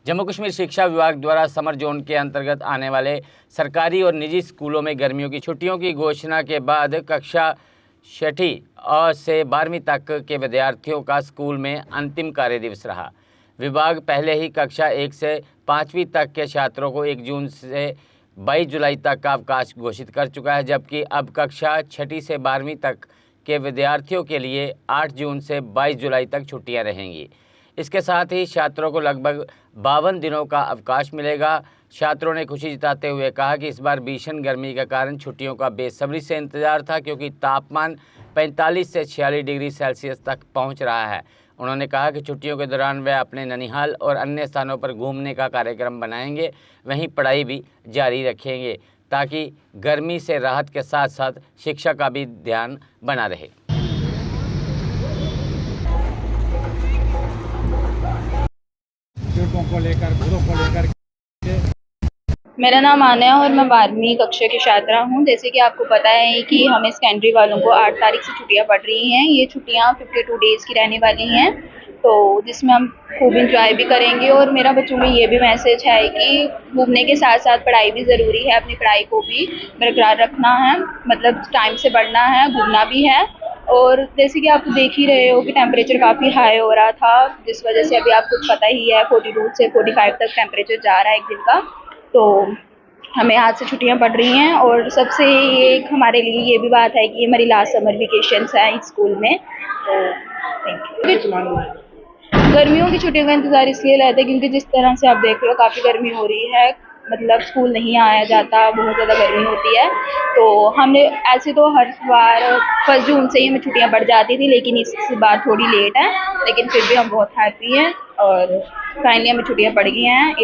जम्मू कश्मीर शिक्षा विभाग द्वारा समर जोन के अंतर्गत आने वाले सरकारी और निजी स्कूलों में गर्मियों की छुट्टियों की घोषणा के बाद कक्षा 6ठी से 12वीं तक के विद्यार्थियों का स्कूल में अंतिम कार्य दिवस रहा। विभाग पहले ही कक्षा 1 से 5वीं तक के छात्रों को 1 जून से 22 जुलाई तक का अवकाश घोषित कर चुका है, जबकि अब कक्षा 6ठी से 12वीं तक के विद्यार्थियों के लिए 8 जून से 22 जुलाई तक छुट्टियां रहेंगी। इसके साथ ही छात्रों को लगभग 52 दिनों का अवकाश मिलेगा। छात्रों ने खुशी जताते हुए कहा कि इस बार भीषण गर्मी के कारण छुट्टियों का बेसब्री से इंतजार था, क्योंकि तापमान 45 से 46 डिग्री सेल्सियस तक पहुंच रहा है। उन्होंने कहा कि छुट्टियों के दौरान वे अपने ननिहाल और अन्य स्थानों पर घूमने का कार्यक्रम बनाएंगे, वहीं पढ़ाई भी जारी रखेंगे ताकि गर्मी से राहत के साथ साथ शिक्षा का भी ध्यान बना रहे। को लेकर बुरों को लेकर मेरा नाम आन्या और मैं 12वीं कक्षा की छात्रा हूँ। जैसे कि आपको पता है कि हमें सेकेंडरी वालों को 8 तारीख से छुट्टियाँ पड़ रही हैं। ये छुट्टियाँ 52 डेज़ की रहने वाली हैं, तो जिसमें हम खूब इंजॉय भी करेंगे। और मेरा बच्चों में ये भी मैसेज है कि घूमने के साथ साथ पढ़ाई भी ज़रूरी है, अपनी पढ़ाई को भी बरकरार रखना है, मतलब टाइम से पढ़ना है, घूमना भी है। और जैसे कि आप देख ही रहे हो कि टेम्परेचर काफ़ी हाई हो रहा था, जिस वजह से अभी आपको पता ही है 42 से 45 तक टेम्परेचर जा रहा है एक दिन का। तो हमें आज से छुट्टियां पड़ रही हैं और सबसे ये एक हमारे लिए ये भी बात है कि हमारी लास्ट समर वेकेशंस है इस स्कूल में। तो थैंक यू। गर्मियों की छुट्टियों का इंतज़ार इसलिए रहता है क्योंकि जिस तरह से आप देख रहे हो काफ़ी गर्मी हो रही है, मतलब स्कूल नहीं आया जाता, बहुत ज़्यादा गर्मी होती है। तो हमने ऐसे तो हर बार 1 जून से ही हमें छुट्टियां बढ़ जाती थी, लेकिन इस बार थोड़ी लेट है, लेकिन फिर भी हम बहुत हैप्पी हैं और फाइनली हमें छुट्टियां पड़ गई हैं।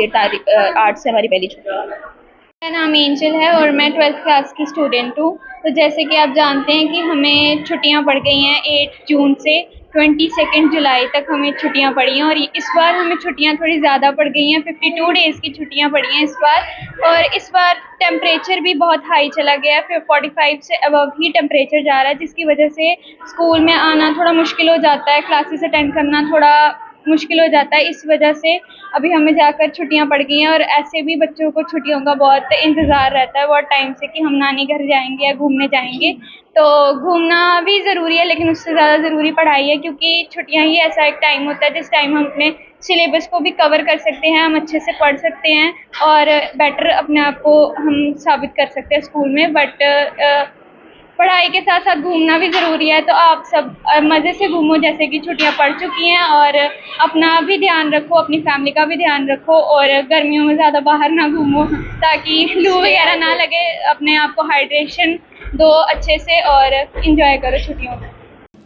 8 से हमारी पहली छुट्टी। मेरा नाम एंजल है और मैं 12th क्लास की स्टूडेंट हूँ। तो जैसे कि आप जानते हैं कि हमें छुट्टियां पड़ गई हैं 8 जून से 22 जुलाई तक हमें छुट्टियां पड़ी हैं। और इस बार हमें छुट्टियां थोड़ी ज़्यादा पड़ गई हैं, 52 डेज़ की छुट्टियां पड़ी हैं इस बार। और इस बार टेम्परेचर भी बहुत हाई चला गया है, फिर 45 से अबव ही टेम्परेचर जा रहा है, जिसकी वजह से स्कूल में आना थोड़ा मुश्किल हो जाता है, क्लासेस अटेंड करना थोड़ा मुश्किल हो जाता है। इस वजह से अभी हमें जाकर छुट्टियां पड़ गई हैं। और ऐसे भी बच्चों को छुट्टियों का बहुत इंतज़ार रहता है बहुत टाइम से कि हम नानी घर जाएंगे या घूमने जाएंगे। तो घूमना भी ज़रूरी है, लेकिन उससे ज़्यादा ज़रूरी पढ़ाई है, क्योंकि छुट्टियां ही ऐसा एक टाइम होता है जिस टाइम हम अपने सिलेबस को भी कवर कर सकते हैं, हम अच्छे से पढ़ सकते हैं और बेटर अपने आप को हम साबित कर सकते हैं स्कूल में। बट पढ़ाई के साथ साथ घूमना भी ज़रूरी है। तो आप सब मज़े से घूमो, जैसे कि छुट्टियां पड़ चुकी हैं, और अपना भी ध्यान रखो, अपनी फैमिली का भी ध्यान रखो, और गर्मियों में ज़्यादा बाहर ना घूमो ताकि लू वगैरह ना लगे। अपने आप को हाइड्रेशन दो अच्छे से और इंजॉय करो छुट्टियों में।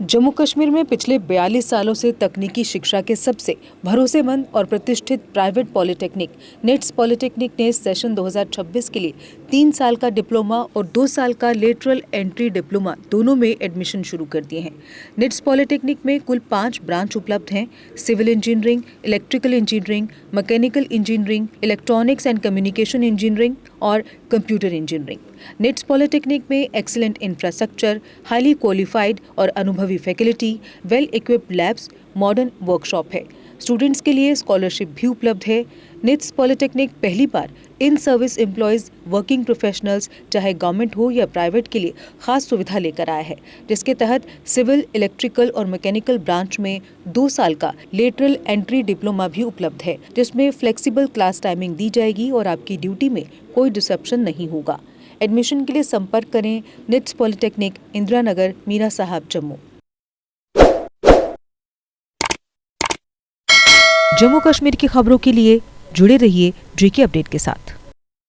जम्मू कश्मीर में पिछले 42 सालों से तकनीकी शिक्षा के सबसे भरोसेमंद और प्रतिष्ठित प्राइवेट पॉलिटेक्निक निट्स पॉलिटेक्निक ने सेशन 2026 के लिए 3 साल का डिप्लोमा और 2 साल का लेटरल एंट्री डिप्लोमा दोनों में एडमिशन शुरू कर दिए हैं। निट्स पॉलिटेक्निक में कुल 5 ब्रांच उपलब्ध हैं: civil engineering, electrical engineering, mechanical engineering, electronics and communication engineering और कंप्यूटर इंजीनियरिंग। निट्स पॉलिटेक्निक में एक्सीलेंट इंफ्रास्ट्रक्चर, हाईली क्वालिफाइड और अनुभवी faculty, well equipped labs, modern workshop है। स्टूडेंट्स के लिए स्कॉलरशिप भी उपलब्ध है। निट्स पॉलिटेक्निक पहली बार in service employees, working professionals, चाहे गवर्नमेंट हो या प्राइवेट, के लिए खास सुविधा लेकर आया है, जिसके तहत सिविल, इलेक्ट्रिकल और मैकेनिकल ब्रांच में 2 साल का लेटरल एंट्री डिप्लोमा भी उपलब्ध है, जिसमें फ्लेक्सिबल क्लास टाइमिंग दी जाएगी और आपकी ड्यूटी में कोई डिसरप्शन नहीं होगा। एडमिशन के लिए संपर्क करें निट्स पॉलिटेक्निक, इंदिरा नगर, मीरा साहब, जम्मू। जम्मू कश्मीर की खबरों के लिए जुड़े रहिए JK अपडेट के साथ।